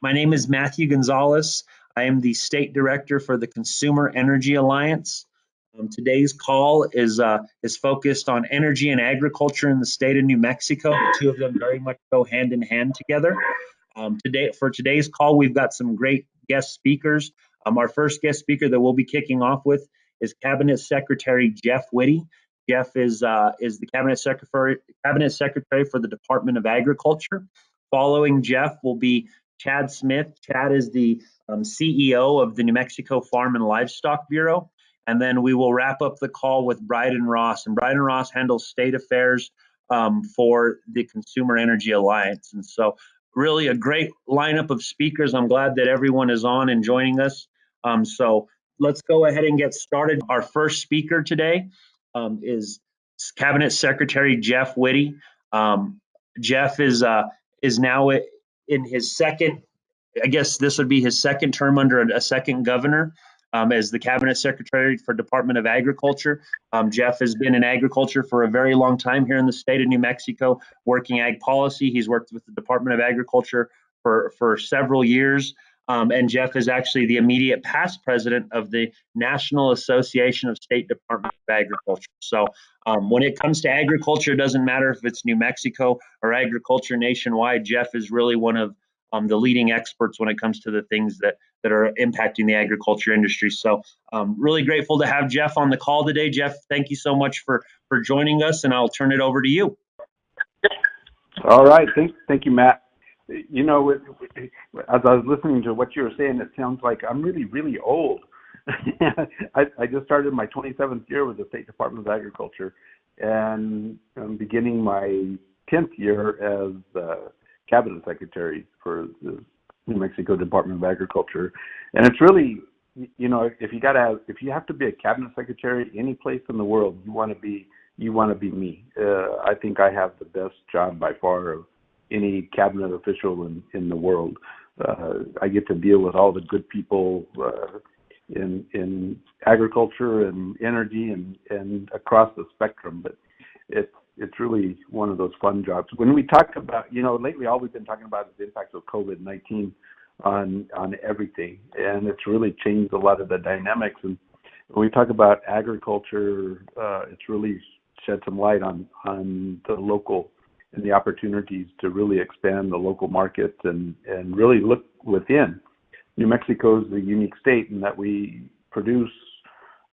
My name is Matthew Gonzalez. I am the State Director for the Consumer Energy Alliance. Today's call is focused on energy and agriculture in the state of New Mexico. The two of them very much go hand in hand together. For today's call, we've got some great guest speakers. Our first guest speaker that we'll be kicking off with is Cabinet Secretary Jeff Witte. Jeff is the Cabinet Secretary for the Department of Agriculture. Following Jeff will be Chad Smith. Chad is the CEO of the New Mexico Farm and Livestock Bureau. And then we will wrap up the call with Brydon Ross. And Brydon Ross handles state affairs for the Consumer Energy Alliance. And so really a great lineup of speakers. I'm glad that everyone is on and joining us. So let's go ahead and get started. Our first speaker today is Cabinet Secretary Jeff Witte. Jeff is now in his second, I guess this would be his second term under a second governor as the Cabinet Secretary for Department of Agriculture. Jeff has been in agriculture for a very long time here in the state of New Mexico, working ag policy. He's worked with the Department of Agriculture for several years. And Jeff is actually the immediate past president of the National Association of State Departments of Agriculture. So when it comes to agriculture, it doesn't matter if it's New Mexico or agriculture nationwide. Jeff is really one of the leading experts when it comes to the things that are impacting the agriculture industry. So really grateful to have Jeff on the call today. Jeff, thank you so much for joining us, and I'll turn it over to you. All right. Thank you, Matt. You know, as I was listening to what you were saying, it sounds like I'm really, really old. I just started my 27th year with the State Department of Agriculture, and I'm beginning my 10th year as Cabinet Secretary for the New Mexico Department of Agriculture. And it's really, you know, if you have to be a Cabinet Secretary any place in the world, you want to be me. I think I have the best job by far of any cabinet official in the world. I get to deal with all the good people in agriculture and energy and across the spectrum. But it's really one of those fun jobs. When we talk about, you know, lately all we've been talking about is the impacts of COVID-19 on everything, and it's really changed a lot of the dynamics. And when we talk about agriculture, it's really shed some light on the local and the opportunities to really expand the local markets and really look within. New Mexico is a unique state in that we produce,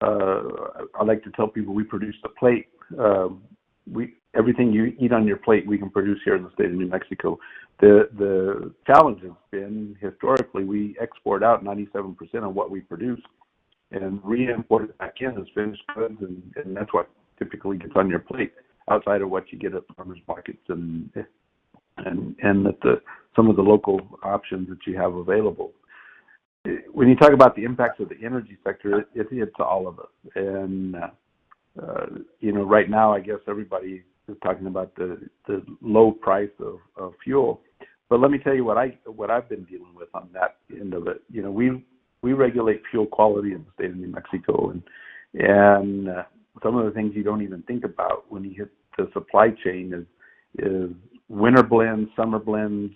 I like to tell people we produce the plate. Everything you eat on your plate, we can produce here in the state of New Mexico. The challenge has been, historically, we export out 97% of what we produce and re-import it back in as finished goods, and that's what typically gets on your plate, outside of what you get at farmers markets and at some of the local options that you have available. When you talk about the impacts of the energy sector, it hits all of us. And you know, right now, I guess everybody is talking about the low price of fuel. But let me tell you what I've been dealing with on that end of it. You know, we regulate fuel quality in the state of New Mexico, and some of the things you don't even think about when you hit the supply chain is winter blends, summer blends,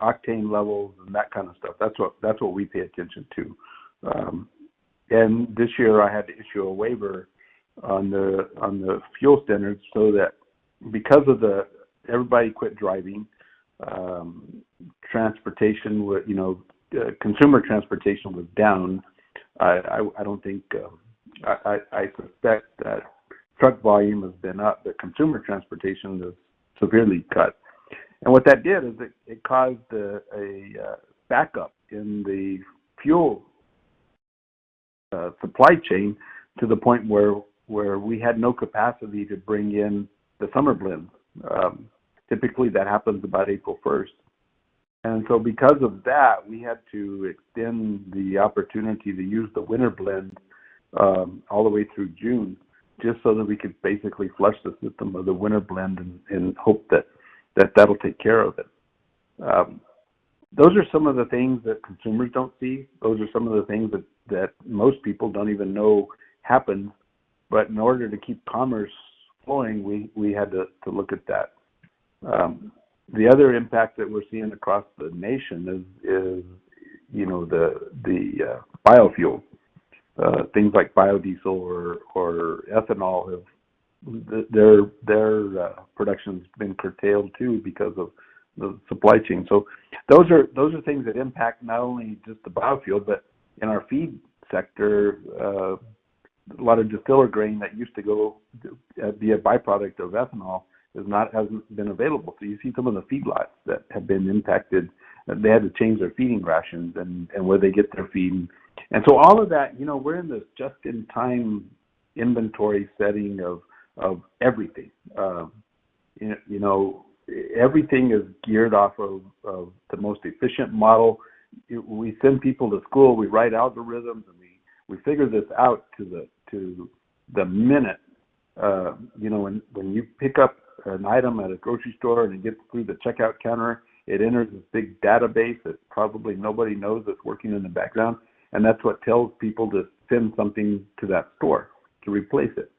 octane levels, and that kind of stuff. That's what we pay attention to. And this year I had to issue a waiver on the fuel standards, so that because of everybody quit driving, transportation, consumer transportation was down. I don't think I suspect that truck volume has been up, but consumer transportation is severely cut. And what that did is it caused a backup in the fuel supply chain to the point where we had no capacity to bring in the summer blends. Typically that happens about April 1st. And so because of that, we had to extend the opportunity to use the winter blend all the way through June, just so that we could basically flush the system of the winter blend and hope that'll take care of it. Those are some of the things that consumers don't see. Those are some of the things that most people don't even know happen. But in order to keep commerce flowing, we had to look at that. The other impact that we're seeing across the nation is the biofuel. Things like biodiesel or ethanol their production's been curtailed too because of the supply chain. So those are things that impact not only just the biofuel, but in our feed sector, a lot of distiller grain that used to go be a byproduct of ethanol hasn't been available. So you see some of the feedlots that have been impacted. They had to change their feeding rations and where they get their feed. And so all of that, we're in this just-in-time inventory setting of everything. Everything is geared off of the most efficient model. We send people to school, we write algorithms, and we figure this out to the minute. When you pick up an item at a grocery store and it gets through the checkout counter, it enters this big database that probably nobody knows that's working in the background, and that's what tells people to send something to that store to replace it.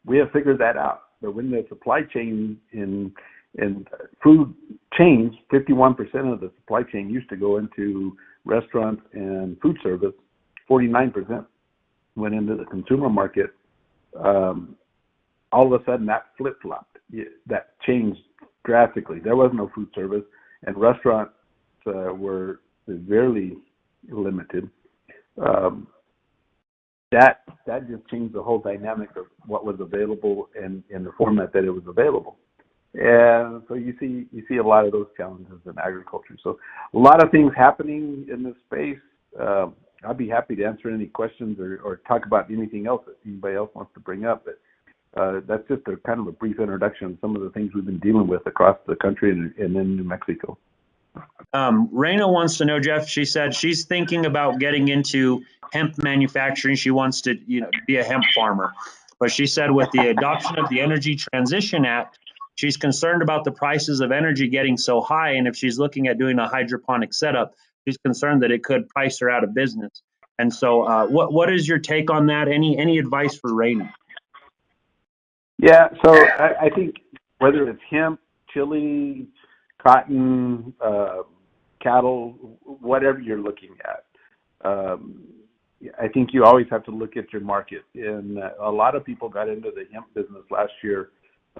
We have figured that out. But when the supply chain in food changed, 51% of the supply chain used to go into restaurants and food service, 49% went into the consumer market. All of a sudden that flip-flopped. That changed drastically. There was no food service, and restaurants were severely limited. That just changed the whole dynamic of what was available and in the format that it was available. And so you see a lot of those challenges in agriculture. So a lot of things happening in this space. I'd be happy to answer any questions or talk about anything else that anybody else wants to bring up. But that's just a kind of a brief introduction of some of the things we've been dealing with across the country and in New Mexico. Raina wants to know, Jeff, she said she's thinking about getting into hemp manufacturing. She wants to, be a hemp farmer. But she said with the adoption of the Energy Transition Act, she's concerned about the prices of energy getting so high. And if she's looking at doing a hydroponic setup, she's concerned that it could price her out of business. And so what is your take on that? Any advice for Raina? Yeah, so I think whether it's hemp, chili, cotton, cattle, whatever you're looking at, I think you always have to look at your market. And a lot of people got into the hemp business last year,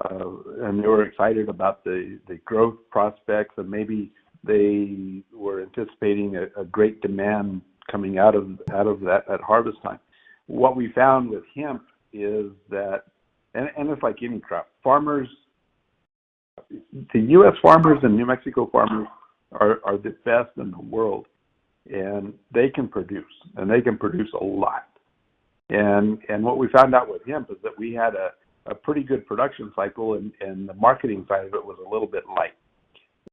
and they were excited about the growth prospects, and maybe they were anticipating a great demand coming out of that at harvest time. What we found with hemp is that, and it's like any crop, farmers, the U.S. farmers and New Mexico farmers are the best in the world, and they can produce, and they can produce a lot. And what we found out with hemp is that we had a pretty good production cycle, and the marketing side of it was a little bit light.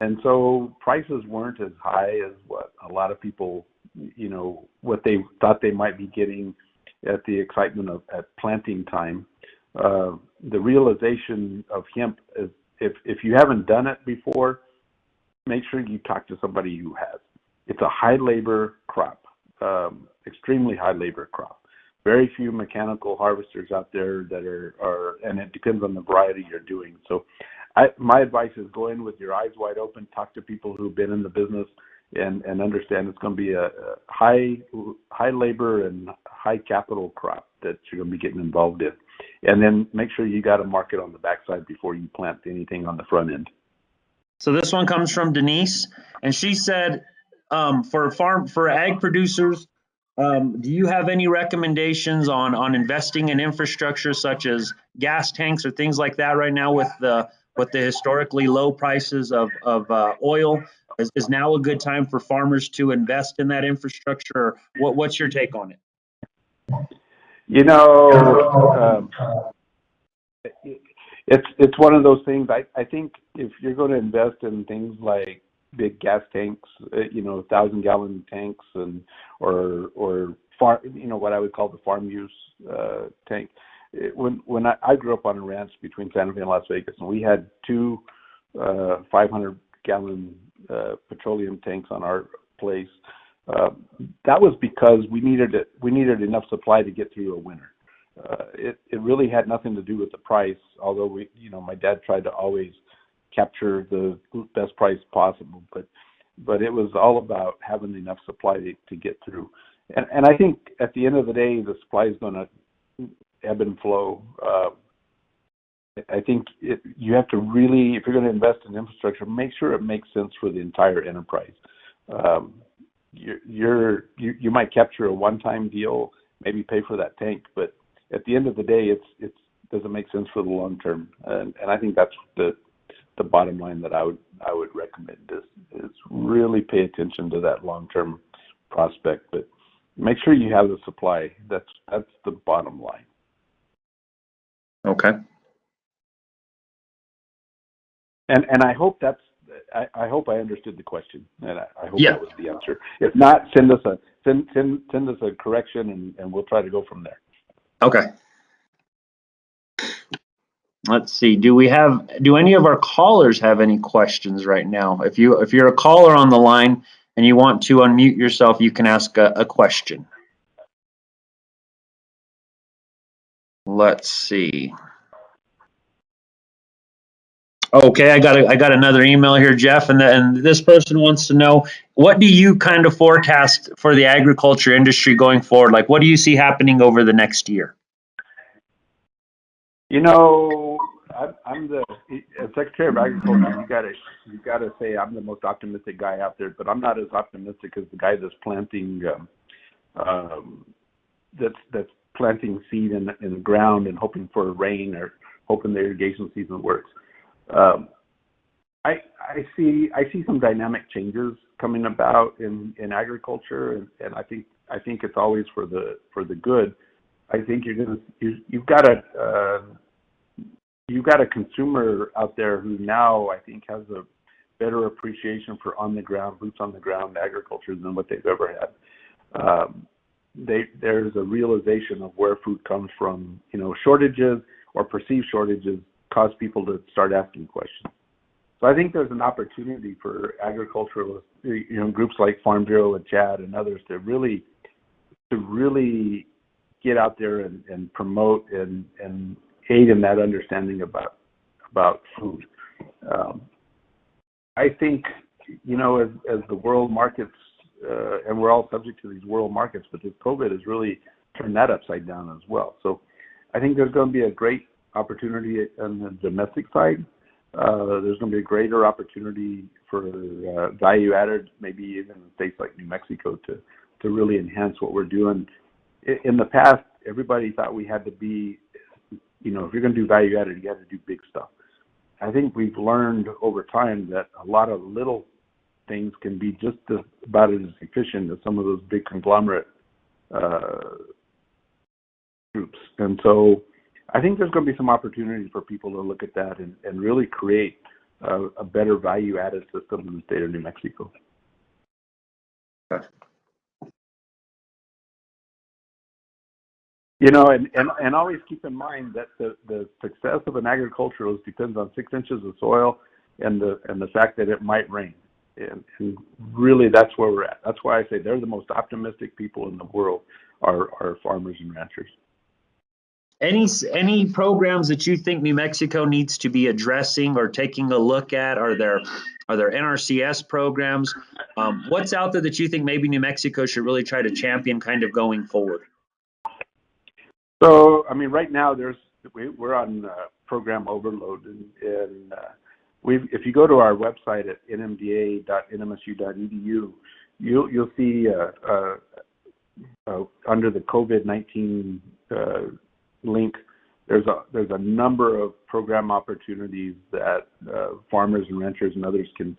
And so prices weren't as high as what a lot of people, what they thought they might be getting at the excitement at planting time. The realization of hemp is, if you haven't done it before, make sure you talk to somebody who has. It's a high labor crop, extremely high labor crop. Very few mechanical harvesters out there that are, and it depends on the variety you're doing. So my advice is go in with your eyes wide open, talk to people who've been in the business and understand it's going to be a high labor and high capital crop that you're going to be getting involved in. And then make sure you got a market on the backside before you plant anything on the front end. So this one comes from Denise, and she said, for ag producers, do you have any recommendations on investing in infrastructure such as gas tanks or things like that right now with the historically low prices of oil? Is now a good time for farmers to invest in that infrastructure? What's your take on it? It's one of those things. I think if you're going to invest in things like big gas tanks, 1,000-gallon tanks, or farm, what I would call the farm use tank. When I grew up on a ranch between Santa Fe and Las Vegas, and we had two 500-gallon petroleum tanks on our place. That was because we needed enough supply to get through a winter. It really had nothing to do with the price, although my dad tried to always capture the best price possible. But it was all about having enough supply to get through. And I think at the end of the day, the supply is going to ebb and flow. I think you have to really, if you're going to invest in infrastructure, make sure it makes sense for the entire enterprise. You might capture a one-time deal, maybe pay for that tank, but at the end of the day, it doesn't make sense for the long term. And I think that's the bottom line that I would recommend is really pay attention to that long-term prospect, but make sure you have the supply. That's the bottom line. Okay. And I hope I hope I understood the question, and I hope yeah. that was the answer. If not, send us a correction, and we'll try to go from there. Okay. Let's see. Do any of our callers have any questions right now? If you're a caller on the line and you want to unmute yourself, you can ask a question. Let's see. Okay, I got another email here, Jeff, and this person wants to know, what do you kind of forecast for the agriculture industry going forward? Like, what do you see happening over the next year? You know, I'm the Secretary of Agriculture. You gotta say I'm the most optimistic guy out there, but I'm not as optimistic as the guy that's planting that's planting seed in the ground and hoping for rain or hoping the irrigation season works. I see some dynamic changes coming about in agriculture, and I think it's always for the good. I think you've got a consumer out there who now I think has a better appreciation for boots on the ground agriculture than what they've ever had. There's a realization of where food comes from. You know, shortages or perceived shortages cause people to start asking questions. So I think there's an opportunity for agriculturalists, groups like Farm Bureau and Chad and others to really get out there and promote and aid in that understanding about food. I think, as the world markets, and we're all subject to these world markets, but this COVID has really turned that upside down as well. So I think there's going to be a great opportunity on the domestic side. There's going to be a greater opportunity for value added, maybe even in states like New Mexico to really enhance what we're doing. In the past, everybody thought we had to be, if you're going to do value added, you have to do big stuff. I think we've learned over time that a lot of little things can be just about as efficient as some of those big conglomerate groups. And so I think there's going to be some opportunity for people to look at that and really create a better value added system in the state of New Mexico. Okay. And always keep in mind that the success of an agriculturalist depends on 6 inches of soil and the fact that it might rain. And really, that's where we're at. That's why I say they're the most optimistic people in the world are farmers and ranchers. Any programs that you think New Mexico needs to be addressing or taking a look at? Are there NRCS programs? What's out there that you think maybe New Mexico should really try to champion kind of going forward? So, right now we're on program overload, and if you go to our website at nmda.nmsu.edu, you'll see under the COVID-19 link, there's a number of program opportunities that farmers and ranchers and others can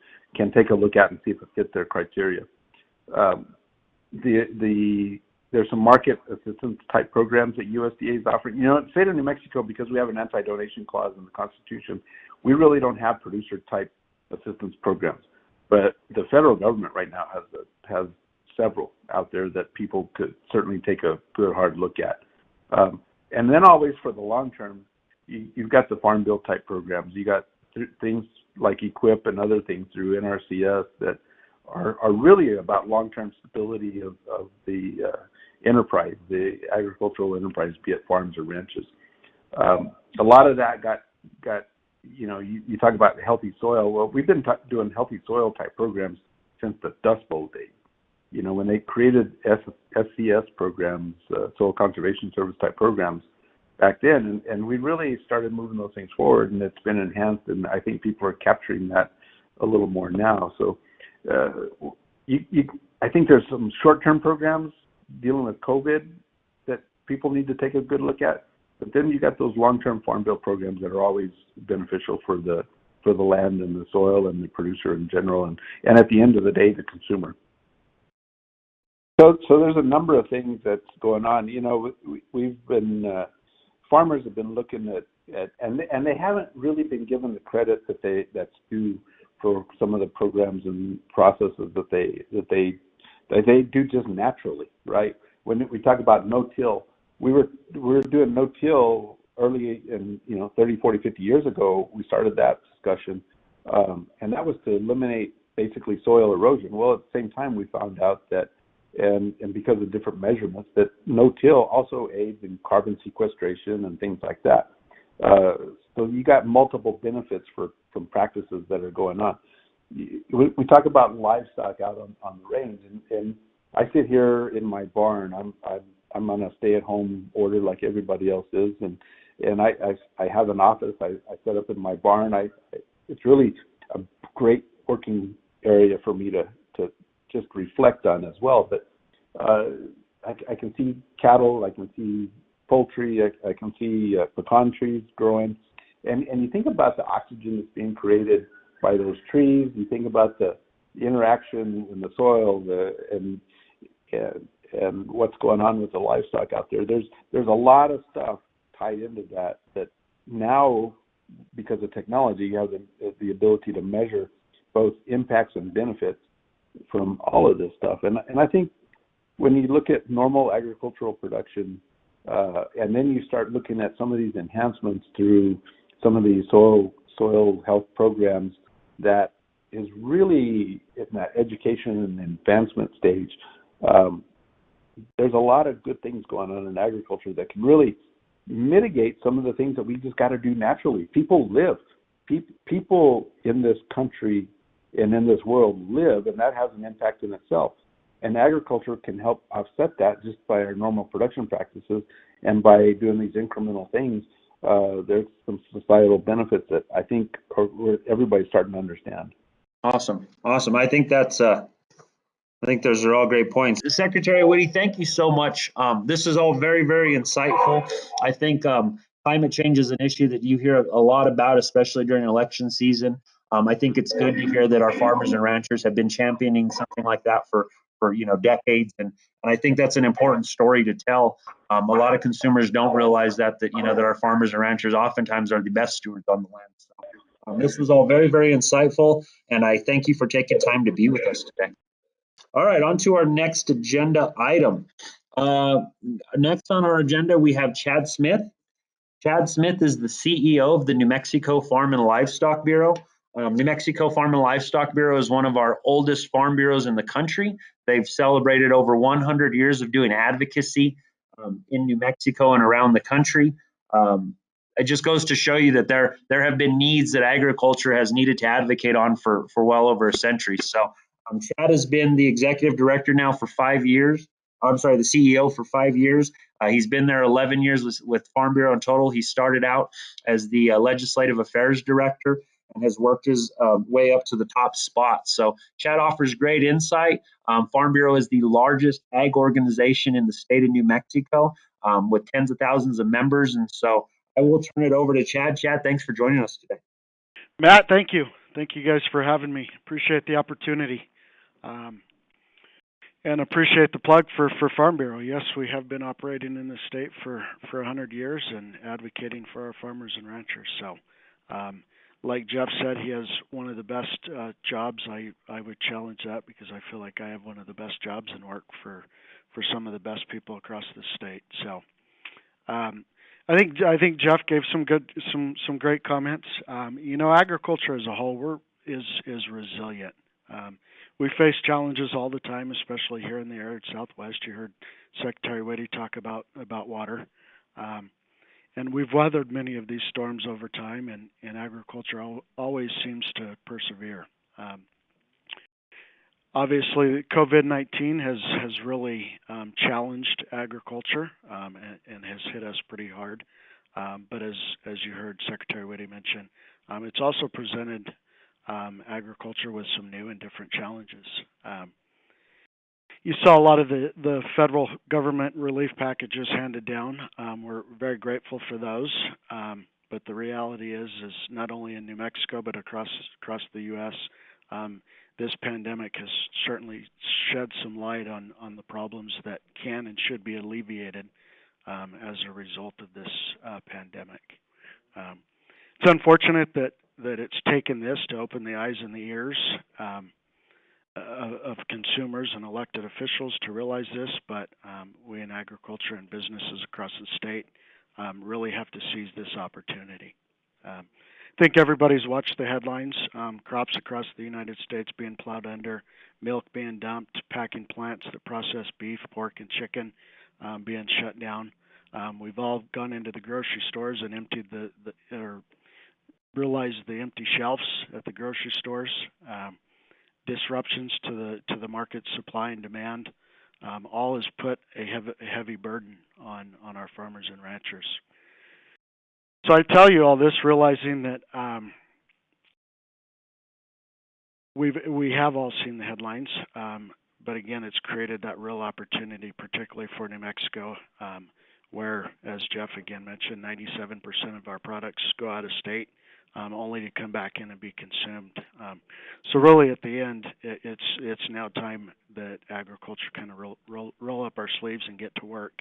take a look at and see if it fits their criteria. There's some market assistance type programs that USDA is offering. In the state of New Mexico, because we have an anti-donation clause in the Constitution, we really don't have producer type assistance programs. But the federal government right now has several out there that people could certainly take a good hard look at. And then always for the long term, you've got the Farm Bill type programs. You got things like EQIP and other things through NRCS that are really about long-term stability of the enterprise, the agricultural enterprise, be it farms or ranches. A lot of that got you talk about healthy soil. Well, we've been doing healthy soil type programs since the Dust Bowl days. When they created SCS programs, soil conservation service type programs back then, and we really started moving those things forward, and it's been enhanced, and I think people are capturing that a little more now. So I think there's some short-term programs dealing with COVID that people need to take a good look at. But then you got those long-term farm bill programs that are always beneficial for the land and the soil and the producer in general, and at the end of the day, the consumer. So there's a number of things that's going on. We've been farmers have been looking at and they haven't really been given the credit that's due for some of the programs and processes that they do just naturally, right? When we talk about no-till, we were doing no-till early in 30, 40, 50 years ago. We started that discussion, and that was to eliminate basically soil erosion. Well, at the same time, we found out that and because of different measurements, that no-till also aids in carbon sequestration and things like that. So you got multiple benefits from practices that are going on. We talk about livestock out on the range, and I sit here in my barn. I'm on a stay-at-home order like everybody else is, and I have an office. I set up in my barn. It's really a great working area for me to just reflect on as well. But I can see cattle, I can see poultry, I can see pecan trees growing, and you think about the oxygen that's being created by those trees. You think about the interaction in the soil, and what's going on with the livestock out there. There's a lot of stuff tied into that now, because of technology, you have the ability to measure both impacts and benefits from all of this stuff. And I think when you look at normal agricultural production, and then you start looking at some of these enhancements through some of these soil health programs, that is really in that education and advancement stage. There's a lot of good things going on in agriculture that can really mitigate some of the things that we just got to do naturally. People live. People in this country and in this world live, and that has an impact in itself. And agriculture can help offset that just by our normal production practices, and by doing these incremental things. There's some societal benefits that I think everybody's starting to understand. Awesome. I think those are all great points. Secretary Whitty, thank you so much. This is all very, very insightful. I think climate change is an issue that you hear a lot about, especially during election season. I think it's good to hear that our farmers and ranchers have been championing something like that for decades, and I think that's an important story to tell. A lot of consumers don't realize that our farmers and ranchers oftentimes are the best stewards on the land. So this was all very, very insightful, and I thank you for taking time to be with us today. All right, on to our next agenda item. Next on our agenda, we have Chad Smith. Chad Smith is the CEO of the New Mexico Farm and Livestock Bureau. New Mexico Farm and Livestock Bureau is one of our oldest farm bureaus in the country. They've celebrated over 100 years of doing advocacy in New Mexico and around the country. It just goes to show you that there have been needs that agriculture has needed to advocate on for well over a century. So Chad has been the executive director now for 5 years. I'm sorry, the CEO for 5 years. He's been there 11 years with Farm Bureau in total. He started out as the legislative affairs director and has worked his way up to the top spot. So Chad offers great insight. Farm Bureau is the largest ag organization in the state of New Mexico, with tens of thousands of members. And so I will turn it over to Chad. Chad, thanks for joining us today. Matt, thank you. Thank you guys for having me. Appreciate the opportunity. And appreciate the plug for Farm Bureau. Yes, we have been operating in the state for 100 years and advocating for our farmers and ranchers. So, like Jeff said, he has one of the best jobs. I would challenge that, because I feel like I have one of the best jobs and work for some of the best people across the state. So, I think Jeff gave some great comments. Agriculture as a whole is resilient. We face challenges all the time, especially here in the arid Southwest. You heard Secretary Whitty talk about water. and we've weathered many of these storms over time, and agriculture always seems to persevere. Obviously, COVID-19 has really challenged agriculture and has hit us pretty hard. But as you heard Secretary Whitty mention, it's also presented agriculture with some new and different challenges. You saw a lot of the federal government relief packages handed down. We're very grateful for those. But the reality is not only in New Mexico but across the U.S., this pandemic has certainly shed some light on the problems that can and should be alleviated as a result of this pandemic. It's unfortunate that it's taken this to open the eyes and the ears of consumers and elected officials to realize this, but we in agriculture and businesses across the state really have to seize this opportunity. I think everybody's watched the headlines. Crops across the United States being plowed under, milk being dumped, packing plants that process beef, pork, and chicken being shut down. We've all gone into the grocery stores and emptied or realized the empty shelves at the grocery stores. Disruptions to the market supply and demand, all has put a heavy burden on our farmers and ranchers. So I tell you all this realizing that we have all seen the headlines, but again, it's created that real opportunity, particularly for New Mexico, where, as Jeff again mentioned, 97% of our products go out of state, only to come back in and be consumed. So really, at the end, it's now time that agriculture kind of roll up our sleeves and get to work.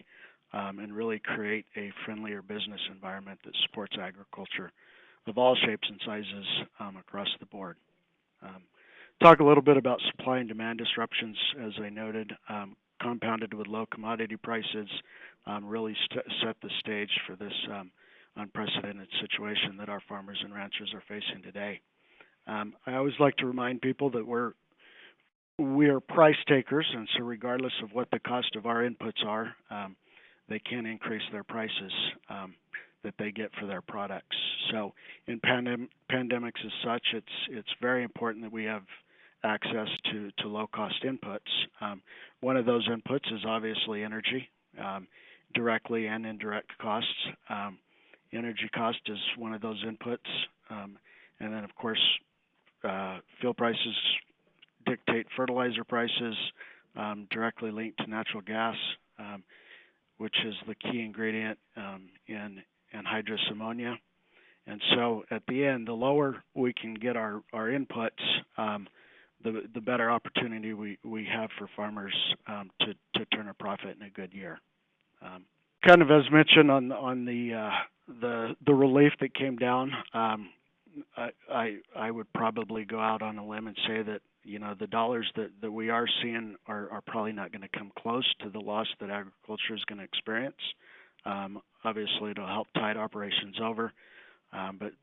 And really create a friendlier business environment that supports agriculture of all shapes and sizes across the board. Talk a little bit about supply and demand disruptions, as I noted, compounded with low commodity prices, really set the stage for this unprecedented situation that our farmers and ranchers are facing today. I always like to remind people that we are price takers, and so regardless of what the cost of our inputs are, they can increase their prices that they get for their products. So in pandemics as such, it's very important that we have access to low-cost inputs. One of those inputs is obviously energy, directly and indirect costs. Energy cost is one of those inputs. And then, of course, fuel prices dictate fertilizer prices, directly linked to natural gas, which is the key ingredient in anhydrous ammonia. And so at the end, the lower we can get our inputs, the better opportunity we have for farmers to turn a profit in a good year. Kind of as mentioned on the relief that came down, I would probably go out on a limb and say that the dollars that we are seeing are probably not going to come close to the loss that agriculture is going to experience. Obviously, it'll help tide operations over, but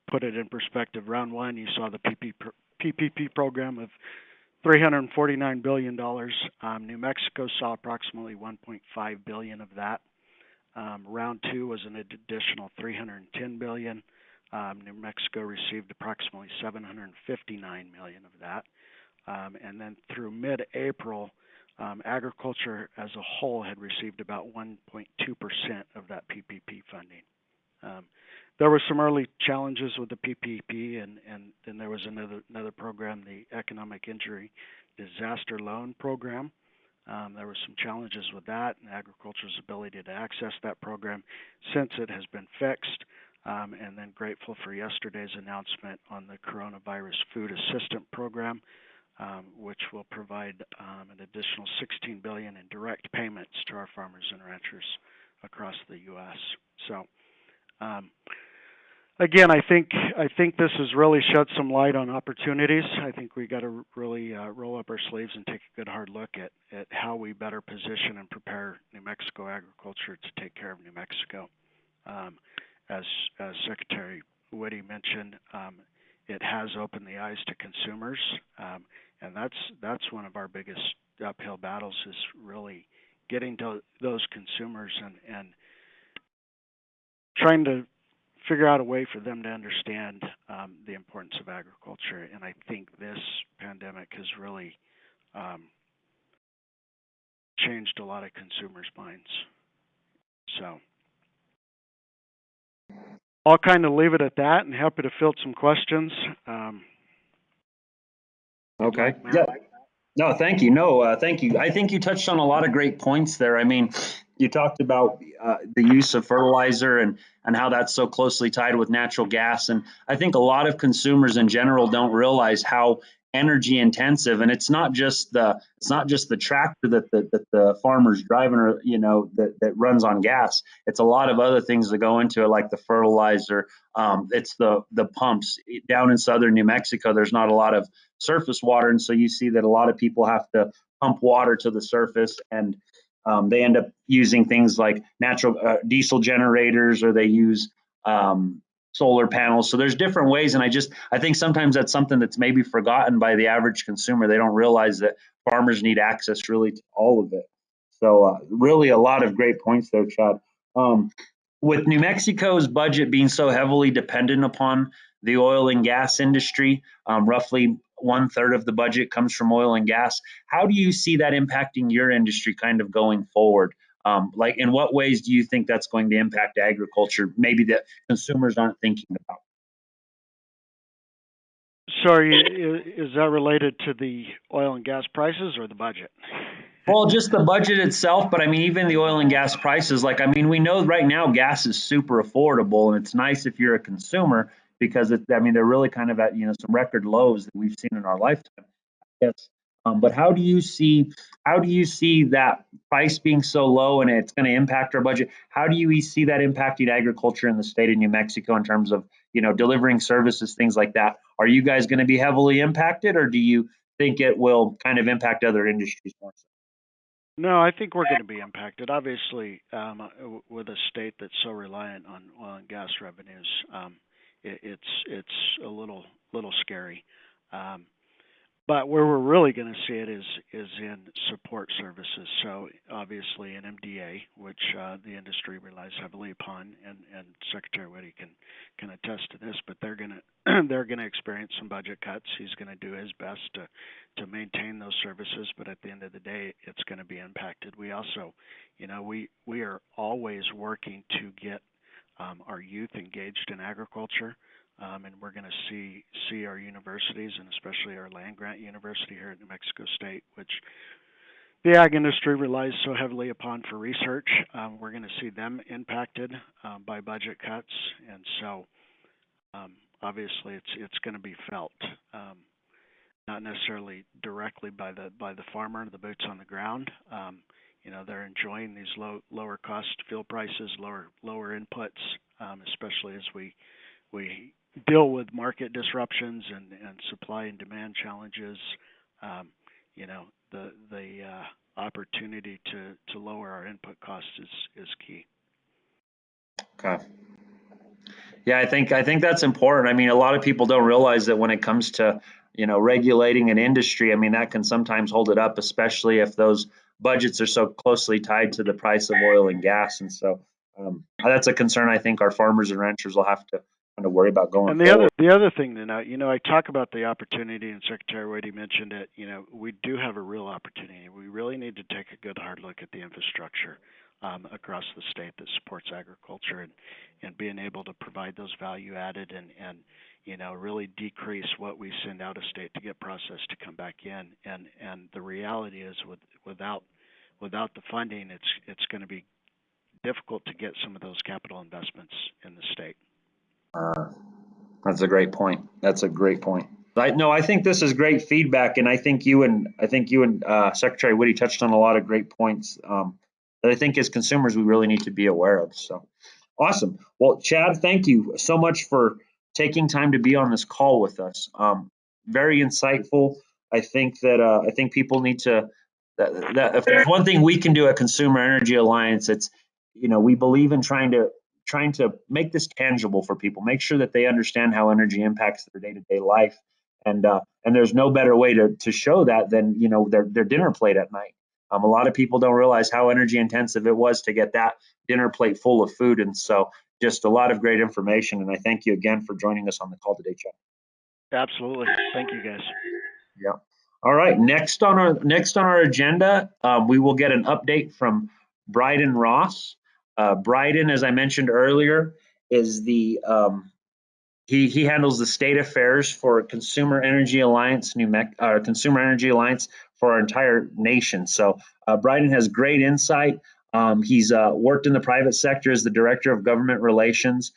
put it in perspective. Round one, you saw the PPP program of $349 billion. New Mexico saw approximately $1.5 billion of that. Round two was an additional $310 billion. New Mexico received approximately $759 million of that. And then through mid-April, agriculture as a whole had received about 1.2% of that PPP funding. There were some early challenges with the PPP, and then there was another program, the Economic Injury Disaster Loan Program. There were some challenges with that and agriculture's ability to access that program. Since it has been fixed, and then grateful for yesterday's announcement on the Coronavirus Food Assistance Program, which will provide an additional $16 billion in direct payments to our farmers and ranchers across the U.S. So, again, I think this has really shed some light on opportunities. I think we got to really roll up our sleeves and take a good hard look at how we better position and prepare New Mexico agriculture to take care of New Mexico. As Secretary Whitty mentioned, it has opened the eyes to consumers, and that's one of our biggest uphill battles, is really getting to those consumers and trying to figure out a way for them to understand the importance of agriculture. And I think this pandemic has really changed a lot of consumers' minds. So I'll kind of leave it at that and happy to field some questions. Okay. Yeah. No, thank you. No, thank you. I think you touched on a lot of great points there. I mean, you talked about the use of fertilizer and how that's so closely tied with natural gas. And I think a lot of consumers in general don't realize how energy intensive. And it's not just the tractor that the farmer's driving, or that runs on gas. It's a lot of other things that go into it, like the fertilizer. It's the pumps down in southern New Mexico. There's not a lot of surface water, and so you see that a lot of people have to pump water to the surface, and they end up using things like natural diesel generators, or they use solar panels. So there's different ways, and I think sometimes that's something that's maybe forgotten by the average consumer. They don't realize that farmers need access really to all of it. So really a lot of great points there, Chad. With New Mexico's budget being so heavily dependent upon the oil and gas industry, roughly 1/3 of the budget comes from oil and gas. How do you see that impacting your industry kind of going forward? Like, in what ways do you think that's going to impact agriculture, maybe that consumers aren't thinking about? Sorry, is that related to the oil and gas prices or the budget? Well, just the budget itself, but I mean, even the oil and gas prices, like, I mean, we know right now gas is super affordable, and it's nice if you're a consumer, because they're really kind of at, some record lows that we've seen in our lifetime. Yes. But how do you see that price being so low and it's going to impact our budget? How do you see that impacting agriculture in the state of New Mexico in terms of, delivering services, things like that? Are you guys going to be heavily impacted, or do you think it will kind of impact other industries more so? No, I think we're going to be impacted. Obviously, with a state that's so reliant on oil and gas revenues, it's a little scary. But where we're really going to see it is in support services. So obviously in MDA, which the industry relies heavily upon, and Secretary Whitty can attest to this. But they're gonna experience some budget cuts. He's going to do his best to maintain those services, but at the end of the day, it's going to be impacted. We also, we are always working to get our youth engaged in agriculture. And we're going to see our universities, and especially our land-grant university here at New Mexico State, which the ag industry relies so heavily upon for research. We're going to see them impacted by budget cuts, and so obviously it's going to be felt, not necessarily directly by the farmer, the boots on the ground. They're enjoying these lower cost fuel prices, lower inputs, especially as we deal with market disruptions and supply and demand challenges. The opportunity to lower our input costs is key. Okay. Yeah, I think that's important. I mean, a lot of people don't realize that when it comes to, regulating an industry, I mean, that can sometimes hold it up, especially if those budgets are so closely tied to the price of oil and gas. And so that's a concern I think our farmers and ranchers will have to kind of worry about going forward. And the other thing to note, I talk about the opportunity, and Secretary Whitty mentioned it. We do have a real opportunity. We really need to take a good hard look at the infrastructure across the state that supports agriculture, and being able to provide those value added and really decrease what we send out of state to get processed to come back in. And the reality is, without the funding, it's going to be difficult to get some of those capital investments in the state. That's a great point. I think this is great feedback, and I think you and Secretary Whitty touched on a lot of great points that I think as consumers we really need to be aware of. So awesome. Well, Chad, thank you so much for taking time to be on this call with us. Very insightful. I think people need to. That if there's one thing we can do at Consumer Energy Alliance, it's we believe in trying to make this tangible for people, make sure that they understand how energy impacts their day-to-day life. And there's no better way to show that than, their dinner plate at night. A lot of people don't realize how energy intensive it was to get that dinner plate full of food. And so just a lot of great information. And I thank you again for joining us on the call today, Chuck. Absolutely. Thank you, guys. Yeah. All right. Next on our agenda, we will get an update from Brydon Ross. Brydon, as I mentioned earlier, is the he handles the state affairs for Consumer Energy Alliance Consumer Energy Alliance for our entire nation. So Brydon has great insight. He's worked in the private sector as the director of government relations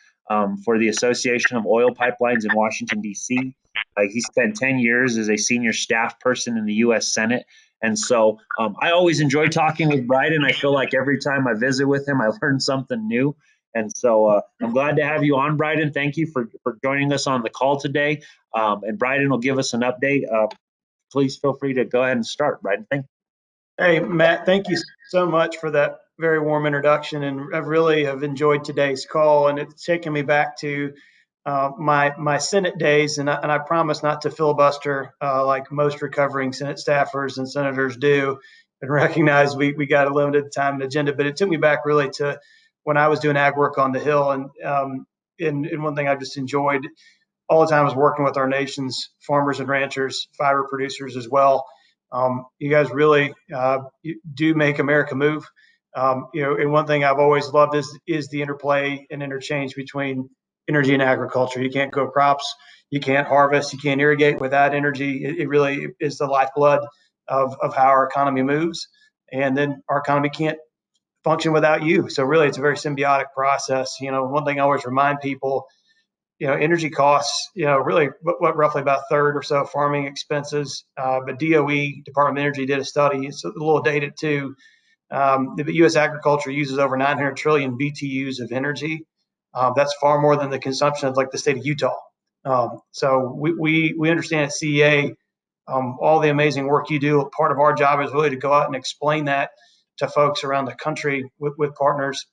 for the Association of Oil Pipelines in Washington, D.C. He spent 10 years as a senior staff person in the U.S. Senate. And so I always enjoy talking with Brydon. I feel like every time I visit with him, I learn something new. And so I'm glad to have you on, Brydon. Thank you for joining us on the call today. And Brydon will give us an update. Please feel free to go ahead and start, Brydon. Thank you. Hey, Matt, thank you so much for that very warm introduction. And I really have enjoyed today's call. And it's taken me back to my Senate days. And I promise not to filibuster like most recovering Senate staffers and senators do, and recognize we got a limited time and agenda. But it took me back really to when I was doing ag work on the Hill. And one thing I just enjoyed all the time was working with our nation's farmers and ranchers, fiber producers as well. You guys really do make America move. And one thing I've always loved is the interplay and interchange between energy and agriculture. You can't grow crops, you can't harvest, you can't irrigate without energy. It really is the lifeblood of how our economy moves. And then our economy can't function without you. So really, it's a very symbiotic process. One thing I always remind people, energy costs, really what roughly about a third or so of farming expenses. But DOE, Department of Energy, did a study. It's a little dated too. The U.S. agriculture uses over 900 trillion BTUs of energy. That's far more than the consumption of like the state of Utah. So we understand at CEA all the amazing work you do. Part of our job is really to go out and explain that to folks around the country with partners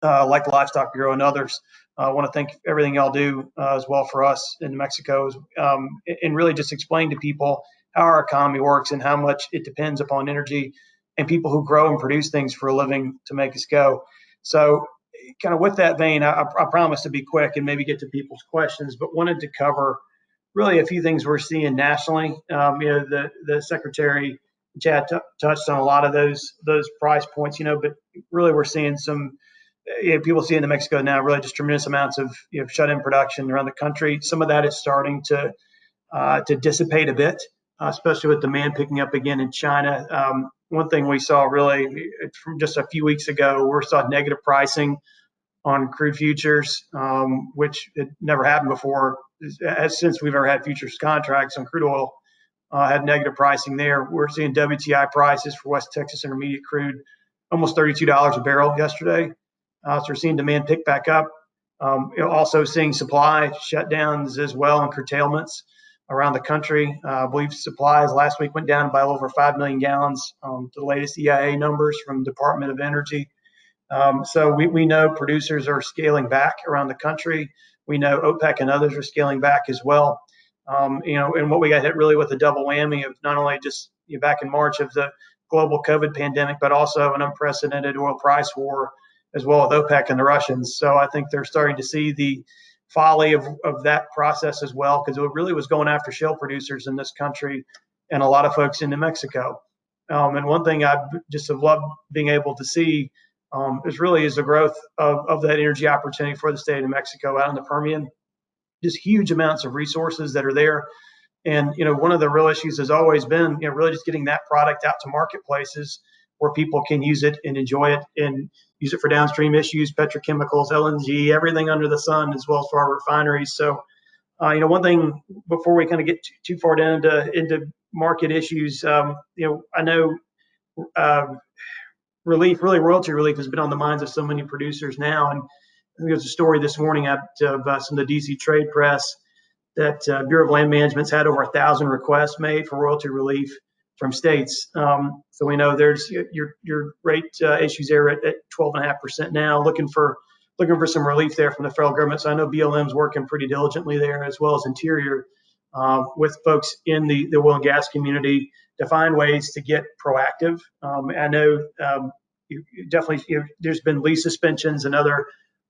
like the Livestock Bureau and others. I want to thank everything y'all do as well for us in New Mexico, and really just explain to people how our economy works and how much it depends upon energy and people who grow and produce things for a living to make us go. So kind of with that vein, I promise to be quick and maybe get to people's questions, but wanted to cover really a few things we're seeing nationally. The Secretary Chad touched on a lot of those price points, but really we're seeing some people see in New Mexico now really just tremendous amounts of shut-in production around the country. Some of that is starting to dissipate a bit, especially with demand picking up again in China. One thing we saw really from just a few weeks ago, we saw negative pricing on crude futures, which had never happened before. Since we've ever had futures contracts on crude oil, had negative pricing there. We're seeing WTI prices for West Texas Intermediate crude almost $32 a barrel yesterday. So we're seeing demand pick back up. Also seeing supply shutdowns as well and curtailments around the country. I believe supplies last week went down by over 5 million gallons, the latest EIA numbers from Department of Energy. So we know producers are scaling back around the country. We know OPEC and others are scaling back as well. And what we got hit really with a double whammy of not only just back in March of the global COVID pandemic, but also an unprecedented oil price war as well with OPEC and the Russians. So I think they're starting to see the folly of that process as well, because it really was going after shale producers in this country and a lot of folks in New Mexico. And one thing I just have loved being able to see is the growth of that energy opportunity for the state of New Mexico out in the Permian. Just huge amounts of resources that are there. And, one of the real issues has always been, really just getting that product out to marketplaces where people can use it and enjoy it and use it for downstream issues, petrochemicals, LNG, everything under the sun, as well as for our refineries. So, one thing before we kind of get too far down into market issues, I know royalty relief has been on the minds of so many producers now. And I think there's a story this morning out of some of the DC trade press that Bureau of Land Management's had over 1,000 requests made for royalty relief from states. So we know there's your rate issues there at 12.5% now, looking for some relief there from the federal government. So I know BLM's working pretty diligently there, as well as Interior, with folks in the oil and gas community to find ways to get proactive. I know definitely there's been lease suspensions and other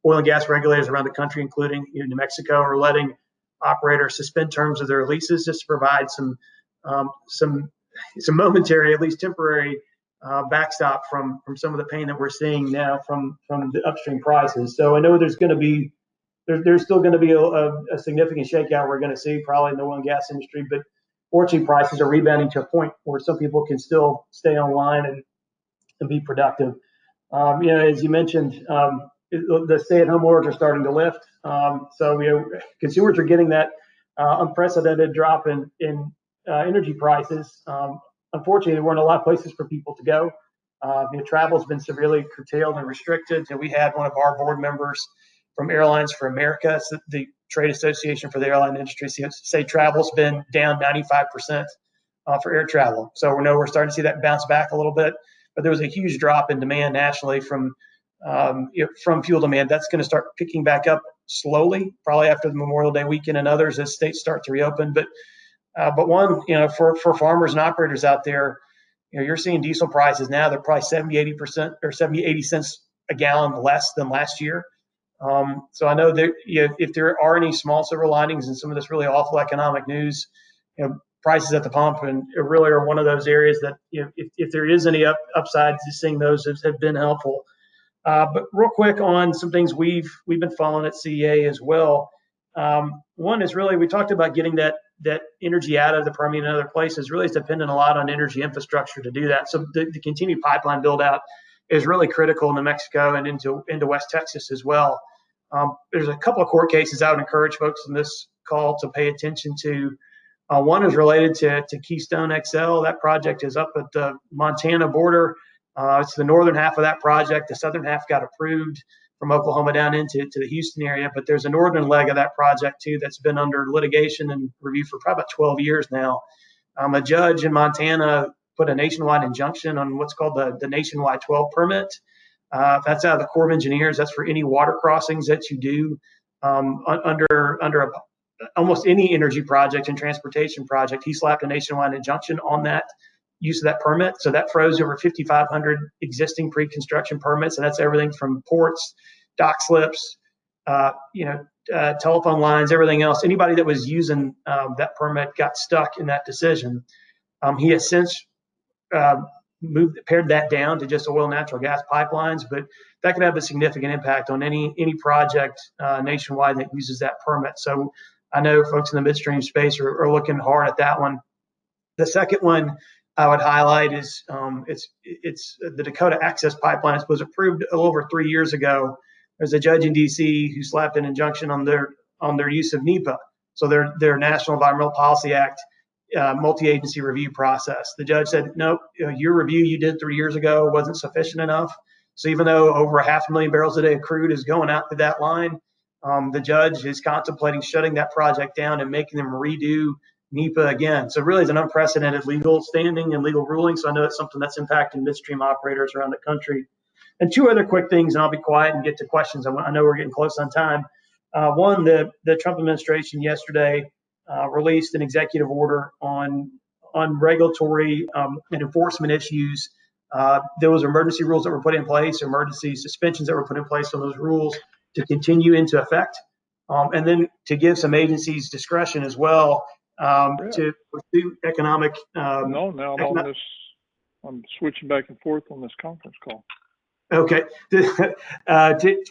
oil and gas regulators around the country, including New Mexico, are letting operators suspend terms of their leases just to provide some momentary, at least temporary, backstop from some of the pain that we're seeing now from the upstream prices. So I know there's going to be there's still going to be a significant shakeout we're going to see probably in the oil and gas industry, but fortunately prices are rebounding to a point where some people can still stay online and be productive. As you mentioned, the stay-at-home orders are starting to lift. So consumers are getting that unprecedented drop in energy prices. Unfortunately, there weren't a lot of places for people to go. Travel has been severely curtailed and restricted. And we had one of our board members from Airlines for America, so the trade association for the airline industry, say travel's been down 95% for air travel. So we're starting to see that bounce back a little bit. But there was a huge drop in demand nationally from fuel demand. That's going to start picking back up slowly, probably after the Memorial Day weekend and others as states start to reopen. But for farmers and operators out there, you're seeing diesel prices now, they're probably 70-80% or 70-80 cents a gallon less than last year. So I know that if there are any small silver linings in some of this really awful economic news, prices at the pump and it really are one of those areas that if there is any upsides, just seeing those have been helpful. But real quick on some things we've been following at CEA as well. One is really, we talked about getting that energy out of the Permian and other places. Really is dependent a lot on energy infrastructure to do that. So the continued pipeline build out is really critical in New Mexico and into West Texas as well. There's a couple of court cases I would encourage folks in this call to pay attention to. One is related to Keystone XL. That project is up at the Montana border. It's the northern half of that project. The southern half got approved from Oklahoma down into the Houston area, but there's a northern leg of that project too that's been under litigation and review for probably about 12 years now. A judge in Montana put a nationwide injunction on what's called the Nationwide 12 permit. That's out of the Corps of Engineers. That's for any water crossings that you do under almost any energy project and transportation project. He slapped a nationwide injunction on that use of that permit. So that froze over 5,500 existing pre-construction permits, and that's everything from ports, dock slips, telephone lines, everything else. Anybody that was using that permit got stuck in that decision. He has since pared that down to just oil and natural gas pipelines, but that could have a significant impact on any project nationwide that uses that permit. So I know folks in the midstream space are looking hard at that one. The second one I would highlight is it's the Dakota Access Pipeline. It was approved a little over 3 years ago. There's a judge in D.C. who slapped an injunction on their use of NEPA, so their National Environmental Policy Act multi-agency review process. The judge said, nope, your review you did 3 years ago wasn't sufficient enough. So even though over 500,000 barrels a day of crude is going out through that line, the judge is contemplating shutting that project down and making them redo NEPA again. So really it's an unprecedented legal standing and legal ruling. So I know it's something that's impacting midstream operators around the country. And two other quick things, and I'll be quiet and get to questions. I know we're getting close on time. One, the Trump administration yesterday released an executive order on regulatory and enforcement issues. There was emergency rules that were put in place, emergency suspensions that were put in place on those rules to continue into effect. And then to give some agencies discretion as well to pursue economic. I'm switching back and forth on this conference call. Okay,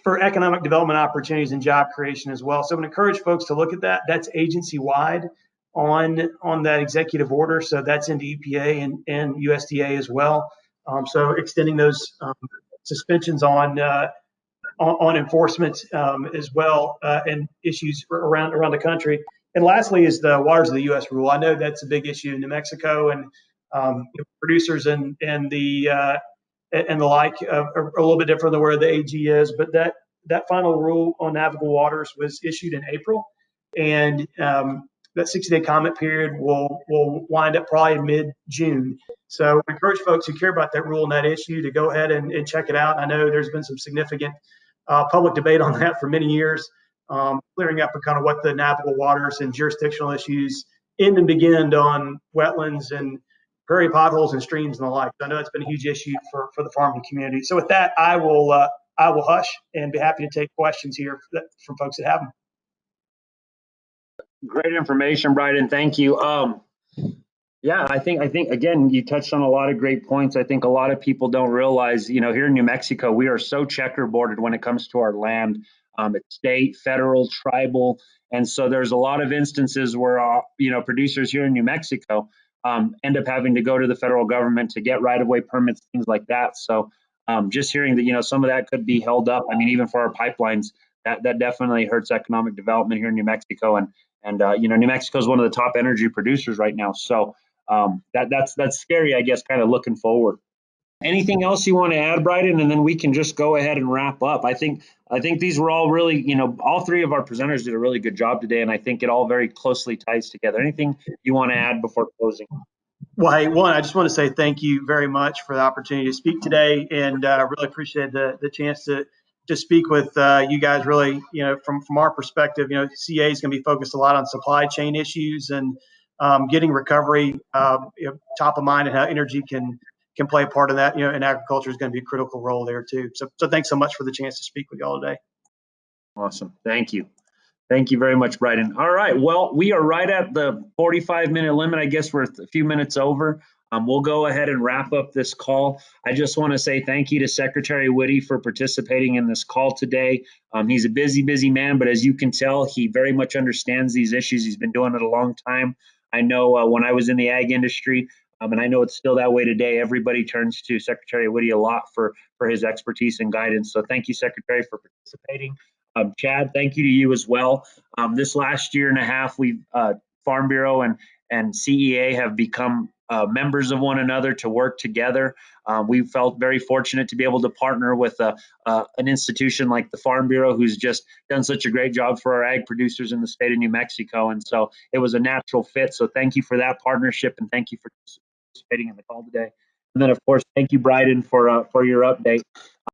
for economic development opportunities and job creation as well. So I'm going to encourage folks to look at that. That's agency-wide on that executive order. So that's into EPA and USDA as well. So extending those suspensions on enforcement as well and issues around the country. And lastly is the waters of the U.S. rule. I know that's a big issue in New Mexico, and producers and the like are a little bit different than where the AG is. But that final rule on navigable waters was issued in April, and that 60-day comment period will wind up probably in mid-June. So I encourage folks who care about that rule and that issue to go ahead and check it out. I know there's been some significant public debate on that for many years, clearing up kind of what the navigable waters and jurisdictional issues end and begin on wetlands and prairie potholes and streams and the like. So I know it's been a huge issue for the farming community. So with that, I will I will hush and be happy to take questions here from folks that have them. Great information, Brydon. Thank you. Yeah, I think again, you touched on a lot of great points. I think a lot of people don't realize, here in New Mexico, we are so checkerboarded when it comes to our land. It's state, federal, tribal, and so there's a lot of instances where producers here in New Mexico end up having to go to the federal government to get right-of-way permits, things like that. So just hearing that, some of that could be held up. I mean, even for our pipelines, that definitely hurts economic development here in New Mexico, and New Mexico is one of the top energy producers right now. So that's scary, I guess, kind of looking forward. Anything else you want to add, Brydon? And then we can just go ahead and wrap up. I think these were all really, all three of our presenters did a really good job today, and I think it all very closely ties together. Anything you want to add before closing? Well, hey, one, I just want to say thank you very much for the opportunity to speak today, and really appreciate the chance to speak with you guys. Really, from our perspective, CA is going to be focused a lot on supply chain issues and getting recovery top of mind, and how energy can play a part of that. And agriculture is going to be a critical role there too. So thanks so much for the chance to speak with y'all today. Awesome. Thank you. Thank you very much, Brydon. All right. Well, we are right at the 45-minute limit. I guess we're a few minutes over. We'll go ahead and wrap up this call. I just want to say thank you to Secretary Whitty for participating in this call today. He's a busy man, but as you can tell, he very much understands these issues. He's been doing it a long time. I know when I was in the ag industry, and I know it's still that way today, everybody turns to Secretary Whitty a lot for his expertise and guidance. So thank you, Secretary, for participating. Chad, thank you to you as well. This last year and a half, we've Farm Bureau and CEA have become members of one another to work together. We felt very fortunate to be able to partner with an institution like the Farm Bureau, who's just done such a great job for our ag producers in the state of New Mexico. And so it was a natural fit. So thank you for that partnership, and thank you for participating in the call today. And then, of course, thank you, Brydon, for your update.